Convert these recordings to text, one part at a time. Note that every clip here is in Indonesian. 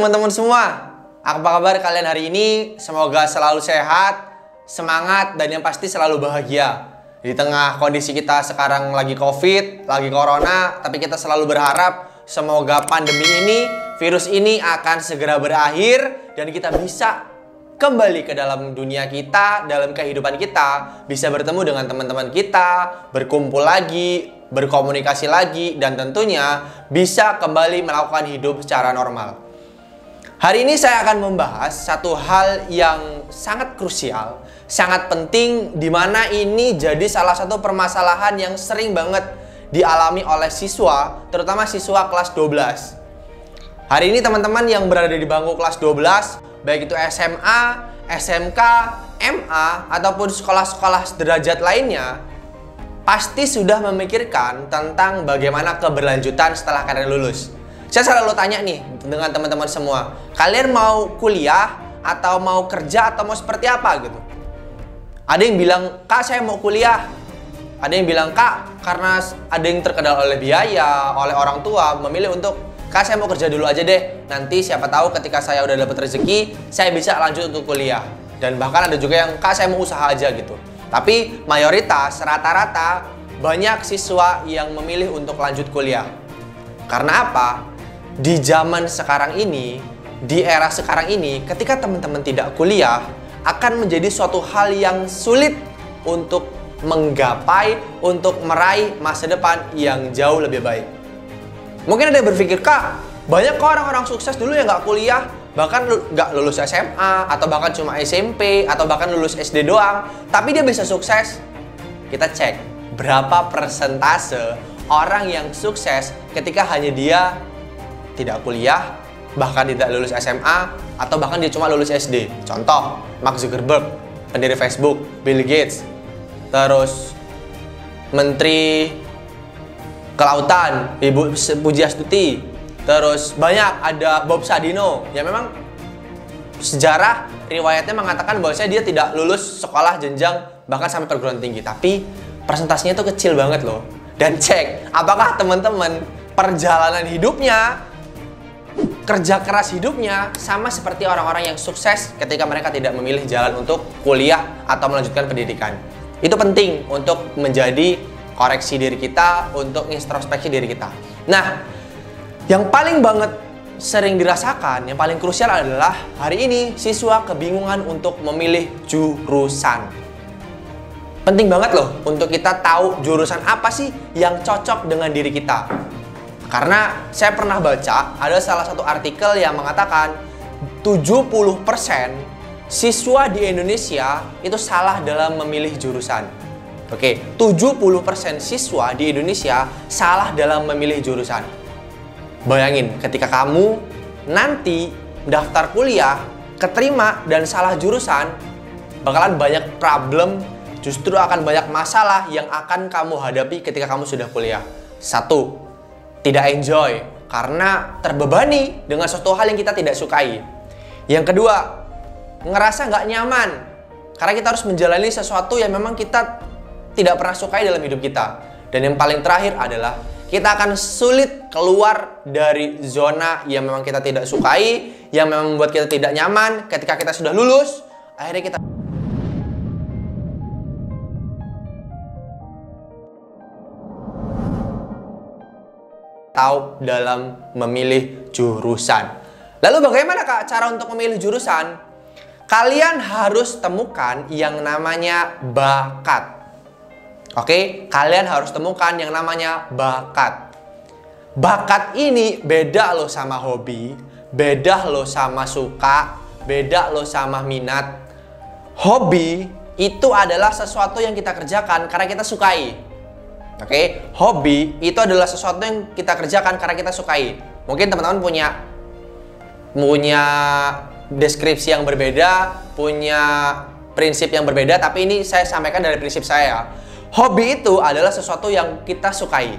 teman-teman semua, apa kabar kalian hari ini? Semoga selalu sehat, semangat, dan yang pasti selalu bahagia. Di tengah kondisi kita sekarang lagi COVID, lagi corona, tapi kita selalu berharap semoga pandemi ini, virus ini akan segera berakhir dan kita bisa kembali ke dalam dunia kita, dalam kehidupan kita, bisa bertemu dengan teman-teman kita, berkumpul lagi, berkomunikasi lagi, dan tentunya bisa kembali melakukan hidup secara normal. Hari ini saya akan membahas satu hal yang sangat krusial, sangat penting, di mana ini jadi salah satu permasalahan yang sering banget dialami oleh siswa, terutama siswa kelas 12. Hari ini teman-teman yang berada di bangku kelas 12, baik itu SMA, SMK, MA, ataupun sekolah-sekolah sederajat lainnya, pasti sudah memikirkan tentang bagaimana keberlanjutan setelah kalian lulus. Saya selalu tanya nih dengan teman-teman semua, kalian mau kuliah atau mau kerja atau mau seperti apa gitu? Ada yang bilang, Kak saya mau kuliah. Ada yang bilang, Kak karena ada yang terkenal oleh biaya, oleh orang tua, memilih untuk, Kak saya mau kerja dulu aja deh. Nanti siapa tahu ketika saya udah dapat rezeki, saya bisa lanjut untuk kuliah. Dan bahkan ada juga yang, Kak saya mau usaha aja gitu. Tapi mayoritas, rata-rata, banyak siswa yang memilih untuk lanjut kuliah. Karena apa? Di zaman sekarang ini, di era sekarang ini, ketika teman-teman tidak kuliah, akan menjadi suatu hal yang sulit untuk menggapai, untuk meraih masa depan yang jauh lebih baik. Mungkin ada yang berpikir, Kak, banyak kok orang-orang sukses dulu yang nggak kuliah, bahkan nggak lulus SMA, atau bahkan cuma SMP, atau bahkan lulus SD doang, tapi dia bisa sukses. Kita cek, berapa persentase orang yang sukses ketika hanya dia tidak kuliah, bahkan tidak lulus SMA, atau bahkan dia cuma lulus SD. Contoh, Mark Zuckerberg, pendiri Facebook, Bill Gates, terus Menteri Kelautan, Ibu Pujiastuti, terus banyak, ada Bob Sadino, yang memang sejarah riwayatnya mengatakan bahwasanya dia tidak lulus sekolah jenjang bahkan sampai perguruan tinggi, tapi persentasenya itu kecil banget loh. Dan cek, apakah teman-teman perjalanan hidupnya, kerja keras hidupnya sama seperti orang-orang yang sukses ketika mereka tidak memilih jalan untuk kuliah atau melanjutkan pendidikan. Itu penting untuk menjadi koreksi diri kita, untuk introspeksi diri kita. Nah, yang paling banget sering dirasakan, yang paling krusial adalah hari ini siswa kebingungan untuk memilih jurusan. Penting banget loh untuk kita tahu jurusan apa sih yang cocok dengan diri kita. Karena saya pernah baca ada salah satu artikel yang mengatakan 70% siswa di Indonesia itu salah dalam memilih jurusan. Oke, 70% siswa di Indonesia salah dalam memilih jurusan. Bayangin ketika kamu nanti daftar kuliah, keterima dan salah jurusan, bakalan banyak problem, justru akan banyak masalah yang akan kamu hadapi ketika kamu sudah kuliah. Satu, tidak enjoy karena terbebani dengan suatu hal yang kita tidak sukai. Yang kedua, ngerasa nggak nyaman karena kita harus menjalani sesuatu yang memang kita tidak pernah sukai dalam hidup kita. Dan yang paling terakhir adalah kita akan sulit keluar dari zona yang memang kita tidak sukai, yang memang membuat kita tidak nyaman. Ketika kita sudah lulus, akhirnya kita tahu dalam memilih jurusan. Lalu bagaimana Kak cara untuk memilih jurusan? Kalian harus temukan yang namanya bakat. Oke, kalian harus temukan yang namanya bakat. Bakat ini beda loh sama hobi, beda loh sama suka, beda loh sama minat. Hobi itu adalah sesuatu yang kita kerjakan karena kita sukai. Oke, hobi itu adalah sesuatu yang kita kerjakan karena kita sukai. Mungkin teman-teman punya deskripsi yang berbeda, punya prinsip yang berbeda, tapi ini saya sampaikan dari prinsip saya. Hobi itu adalah sesuatu yang kita sukai.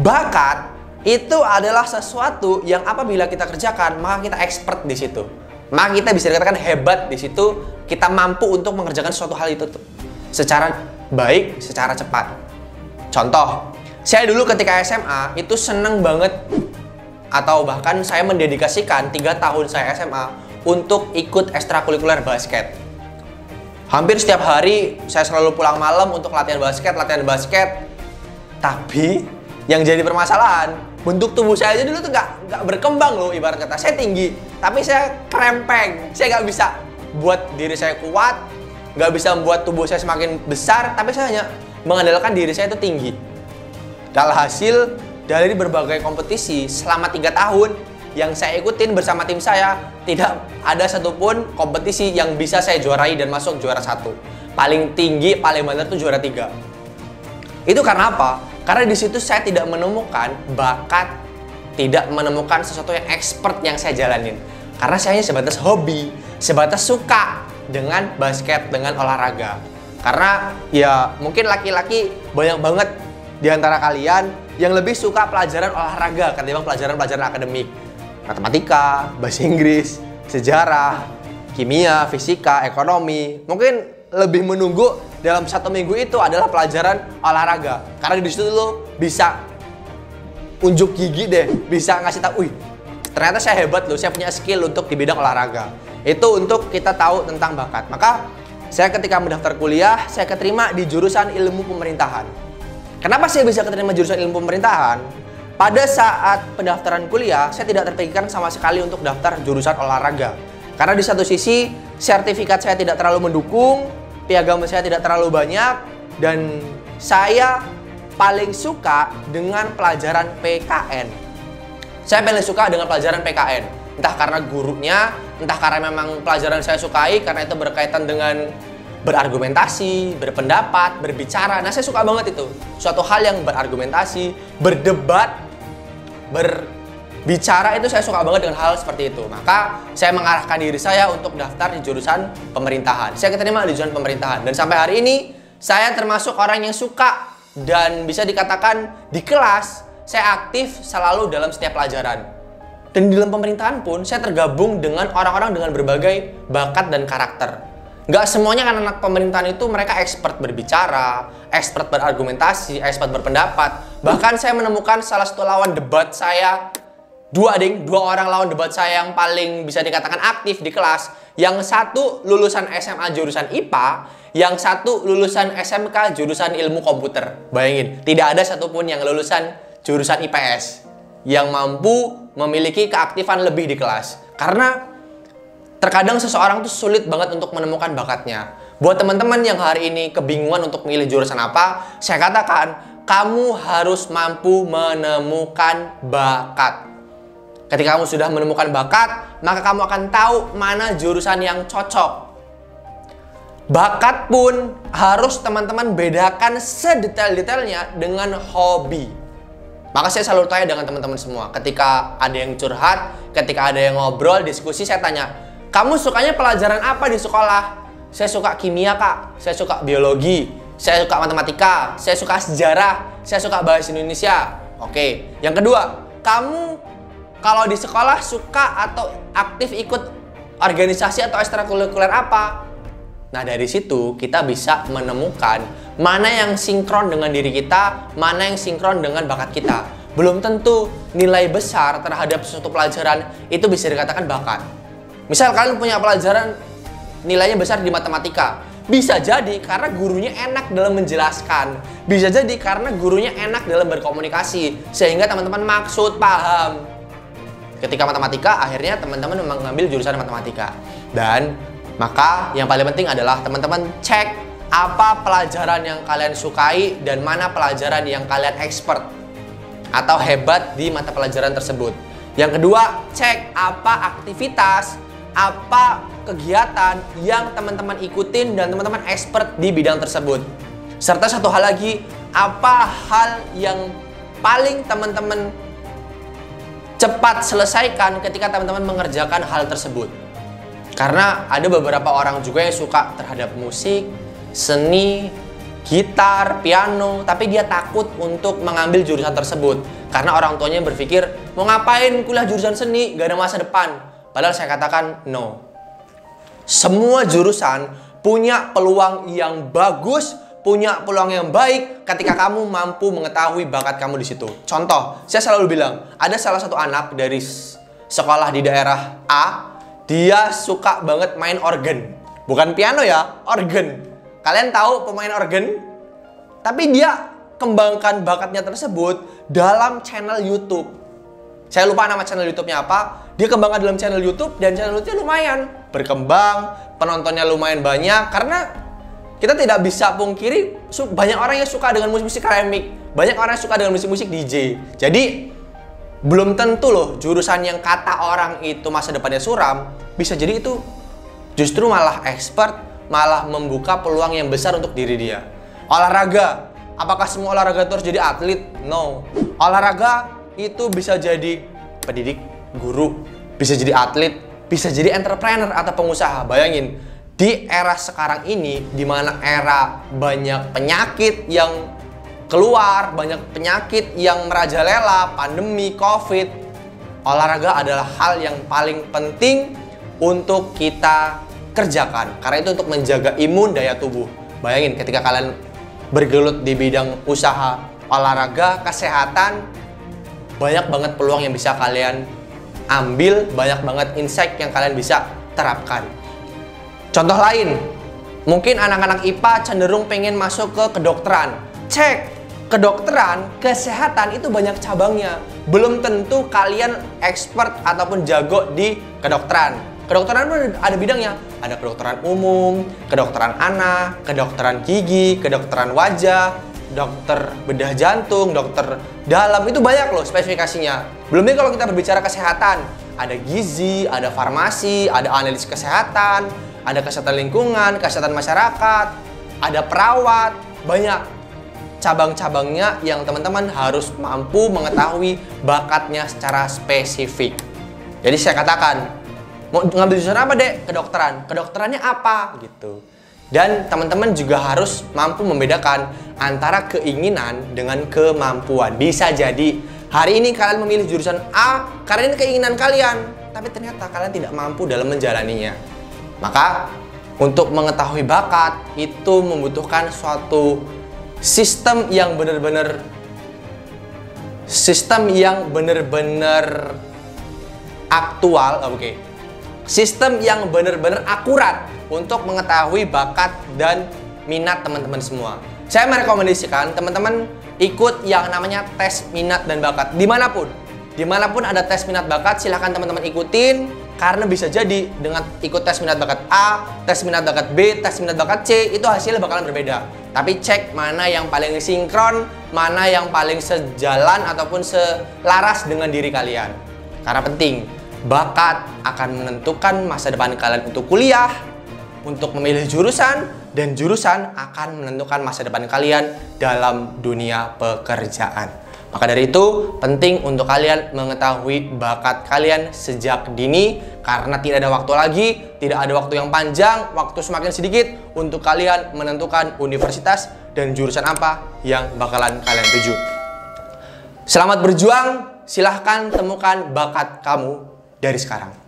Bakat itu adalah sesuatu yang apabila kita kerjakan, maka kita expert di situ. Maka kita bisa dikatakan hebat di situ, kita mampu untuk mengerjakan suatu hal itu secara baik, secara cepat. Contoh, saya dulu ketika SMA itu seneng banget atau bahkan saya mendedikasikan 3 tahun saya SMA untuk ikut ekstrakurikuler basket. Hampir setiap hari saya selalu pulang malam untuk latihan basket. Tapi yang jadi permasalahan, bentuk tubuh saya aja dulu tuh nggak berkembang loh, ibarat kata. Saya tinggi, tapi saya krempeng. Saya nggak bisa buat diri saya kuat, nggak bisa membuat tubuh saya semakin besar, tapi saya hanya mengandalkan diri saya itu tinggi. Alhasil dari berbagai kompetisi selama 3 tahun yang saya ikutin bersama tim saya, tidak ada satupun kompetisi yang bisa saya juarai dan masuk juara 1. Paling tinggi, paling benar tuh juara 3. Itu karena apa? Karena di situ saya tidak menemukan bakat, tidak menemukan sesuatu yang expert yang saya jalanin. Karena saya hanya sebatas hobi, sebatas suka dengan basket, dengan olahraga. Karena ya mungkin laki-laki banyak banget di antara kalian yang lebih suka pelajaran olahraga ketimbang pelajaran-pelajaran akademik. Matematika, bahasa Inggris, sejarah, kimia, fisika, ekonomi. Mungkin lebih menunggu dalam 1 minggu itu adalah pelajaran olahraga. Karena di situ lo bisa unjuk gigi deh, bisa ngasih tahu, wih, ternyata saya hebat loh, saya punya skill untuk di bidang olahraga. Itu untuk kita tahu tentang bakat. Maka saya ketika mendaftar kuliah, saya keterima di jurusan ilmu pemerintahan. Kenapa saya bisa keterima jurusan ilmu pemerintahan? Pada saat pendaftaran kuliah, saya tidak terpikirkan sama sekali untuk daftar jurusan olahraga. Karena di satu sisi, sertifikat saya tidak terlalu mendukung, piagam saya tidak terlalu banyak, dan saya paling suka dengan pelajaran PKN. Saya paling suka dengan pelajaran PKN. Entah karena gurunya, entah karena memang pelajaran saya sukai, karena itu berkaitan dengan berargumentasi, berpendapat, berbicara. Nah, saya suka banget itu. Suatu hal yang berargumentasi, berdebat, berbicara, itu saya suka banget dengan hal seperti itu. Maka saya mengarahkan diri saya untuk daftar di jurusan pemerintahan. Saya keterima di jurusan pemerintahan. Dan sampai hari ini, saya termasuk orang yang suka dan bisa dikatakan di kelas, saya aktif selalu dalam setiap pelajaran. Dan di dalam pemerintahan pun, saya tergabung dengan orang-orang dengan berbagai bakat dan karakter. Nggak semuanya kan anak pemerintahan itu mereka expert berbicara, expert berargumentasi, expert berpendapat. Bahkan saya menemukan salah satu lawan debat saya, dua orang lawan debat saya yang paling bisa dikatakan aktif di kelas. Yang satu lulusan SMA jurusan IPA, yang satu lulusan SMK jurusan ilmu komputer. Bayangin, tidak ada satupun yang lulusan jurusan IPS yang mampu memiliki keaktifan lebih di kelas. Karena terkadang seseorang tuh sulit banget untuk menemukan bakatnya. Buat teman-teman yang hari ini kebingungan untuk memilih jurusan apa, saya katakan, kamu harus mampu menemukan bakat. Ketika kamu sudah menemukan bakat, maka kamu akan tahu mana jurusan yang cocok. Bakat pun harus teman-teman bedakan sedetail-detailnya dengan hobi. Maka saya selalu tanya dengan teman-teman semua, ketika ada yang curhat, ketika ada yang ngobrol, diskusi, saya tanya, kamu sukanya pelajaran apa di sekolah? Saya suka kimia, Kak. Saya suka biologi. Saya suka matematika. Saya suka sejarah. Saya suka bahasa Indonesia. Oke. Yang kedua, kamu kalau di sekolah suka atau aktif ikut organisasi atau ekstrakurikuler apa? Nah, dari situ kita bisa menemukan mana yang sinkron dengan diri kita, mana yang sinkron dengan bakat kita. Belum tentu nilai besar terhadap suatu pelajaran itu bisa dikatakan bakat. Misal kalian punya pelajaran nilainya besar di matematika, bisa jadi karena gurunya enak dalam menjelaskan, bisa jadi karena gurunya enak dalam berkomunikasi, sehingga teman-teman maksud paham. Ketika matematika, akhirnya teman-teman mengambil jurusan matematika. Dan maka yang paling penting adalah teman-teman cek apa pelajaran yang kalian sukai dan mana pelajaran yang kalian expert atau hebat di mata pelajaran tersebut. Yang kedua, cek apa aktivitas, apa kegiatan yang teman-teman ikutin dan teman-teman expert di bidang tersebut. Serta satu hal lagi, apa hal yang paling teman-teman cepat selesaikan ketika teman-teman mengerjakan hal tersebut. Karena ada beberapa orang juga yang suka terhadap musik, seni, gitar, piano, tapi dia takut untuk mengambil jurusan tersebut. Karena orang tuanya berpikir, mau ngapain kuliah jurusan seni, gak ada masa depan. Padahal saya katakan, no. Semua jurusan punya peluang yang bagus, punya peluang yang baik ketika kamu mampu mengetahui bakat kamu di situ. Contoh, saya selalu bilang, ada salah satu anak dari sekolah di daerah A, dia suka banget main organ. Bukan piano ya, organ. Kalian tahu pemain organ? Tapi dia kembangkan bakatnya tersebut dalam channel YouTube. Saya lupa nama channel YouTube-nya apa. Dia kembangkan dalam channel YouTube dan channel YouTube-nya lumayan berkembang, penontonnya lumayan banyak karena kita tidak bisa pungkiri banyak orang yang suka dengan musik-musik keramik, banyak orang yang suka dengan musik-musik DJ. Jadi belum tentu loh jurusan yang kata orang itu masa depannya suram, bisa jadi itu justru malah expert, malah membuka peluang yang besar untuk diri dia. Olahraga, apakah semua olahraga itu harus jadi atlet? No. Olahraga itu bisa jadi pendidik, guru, bisa jadi atlet, bisa jadi entrepreneur atau pengusaha. Bayangin, di era sekarang ini, di mana era banyak penyakit yang keluar, banyak penyakit yang merajalela, pandemi, COVID, olahraga adalah hal yang paling penting untuk kita kerjakan. Karena itu untuk menjaga imun daya tubuh. Bayangin ketika kalian bergelut di bidang usaha, olahraga, kesehatan, banyak banget peluang yang bisa kalian ambil, banyak banget insight yang kalian bisa terapkan. Contoh lain, mungkin anak-anak IPA cenderung pengen masuk ke kedokteran. Cek, kedokteran, kesehatan itu banyak cabangnya. Belum tentu kalian expert ataupun jago di kedokteran. Kedokteran pun ada bidangnya. Ada kedokteran umum, kedokteran anak, kedokteran gigi, kedokteran wajah, dokter bedah jantung, dokter dalam, itu banyak loh spesifikasinya. Belum lagi kalau kita berbicara kesehatan, ada gizi, ada farmasi, ada analis kesehatan, ada kesehatan lingkungan, kesehatan masyarakat, ada perawat, banyak cabang-cabangnya yang teman-teman harus mampu mengetahui bakatnya secara spesifik. Jadi saya katakan, mau ngambil jurusan apa dek? Kedokteran. Kedokterannya apa? Gitu. Dan teman-teman juga harus mampu membedakan antara keinginan dengan kemampuan. Bisa jadi hari ini kalian memilih jurusan A karena ini keinginan kalian, tapi ternyata kalian tidak mampu dalam menjalaninya. Maka untuk mengetahui bakat itu membutuhkan suatu sistem yang benar-benar aktual, sistem yang benar-benar akurat untuk mengetahui bakat dan minat teman-teman semua. Saya merekomendasikan teman-teman ikut yang namanya tes minat dan bakat dimanapun ada tes minat bakat, silahkan teman-teman ikutin, karena bisa jadi dengan ikut tes minat bakat A, tes minat bakat B, tes minat bakat C, itu hasilnya bakalan berbeda. Tapi cek mana yang paling sinkron, mana yang paling sejalan ataupun selaras dengan diri kalian. Karena penting, bakat akan menentukan masa depan kalian untuk kuliah, untuk memilih jurusan, dan jurusan akan menentukan masa depan kalian dalam dunia pekerjaan. Maka dari itu, penting untuk kalian mengetahui bakat kalian sejak dini, karena tidak ada waktu lagi, tidak ada waktu yang panjang, waktu semakin sedikit untuk kalian menentukan universitas dan jurusan apa yang bakalan kalian tuju. Selamat berjuang, silahkan temukan bakat kamu dari sekarang.